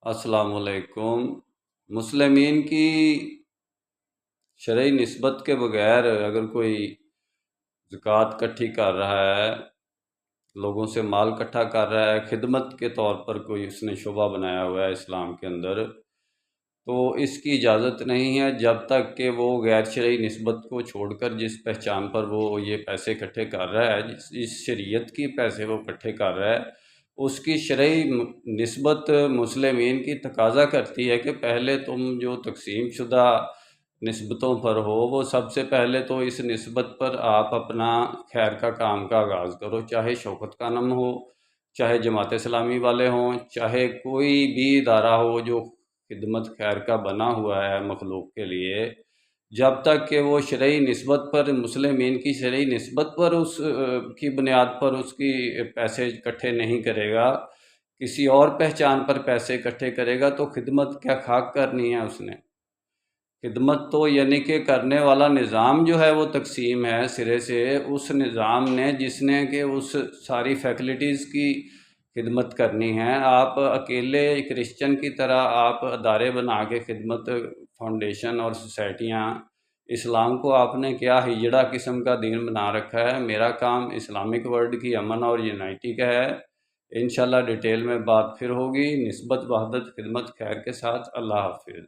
अस्सलाम वालेकुम। मुस्लिमीन की शरई निस्बत के बगैर अगर कोई ज़कात इकट्ठी कर रहा है, लोगों से माल इकट्ठा कर रहा है, खिदमत के तौर पर कोई उसने शुबा बनाया हुआ है इस्लाम के अंदर, तो इसकी इजाज़त नहीं है जब तक कि वो गैर शरई निस्बत को छोड़कर जिस पहचान पर वो ये पैसे इकट्ठे कर रहा है, जिस शरीयत की पैसे वो इकट्ठे कर रहा है, उसकी शरई निस्बत मुस्लिमीन की तकाज़ा करती है कि पहले तुम जो तकसीम शुदा निस्बतों पर हो, वो सबसे पहले तो इस निस्बत पर आप अपना खैर का काम का आगाज़ करो, चाहे शौकत का नाम हो, चाहे जमात इस्लामी वाले हों, चाहे कोई भी इदारा हो जो खिदमत खैर का बना हुआ है मखलूक के लिए। जब तक कि वो शरई निस्बत पर मुस्लिमीन की शरई निस्बत पर की बुनियाद पर उसकी पैसे इकट्ठे नहीं करेगा, किसी और पहचान पर पैसे इकट्ठे करेगा, तो खिदमत क्या खाक करनी है उसने। खिदमत तो यानी कि करने वाला निज़ाम जो है वो तकसीम है सिरे से, उस निज़ाम ने जिसने कि उस सारी फैसिलिटीज़ की खिदमत करनी है। आप अकेले क्रिश्चियन की तरह आप अदारे बना के खिदमत फाउंडेशन और सोसाइटियाँ, इस्लाम को आपने क्या हिजड़ा किस्म का दीन बना रखा है। मेरा काम इस्लामिक वर्ल्ड की अमन और यूनाइटी का है। इंशाल्लाह डिटेल में बात फिर होगी। निस्बत वहदत खिदमत खैर के साथ। अल्लाह हाफिज़।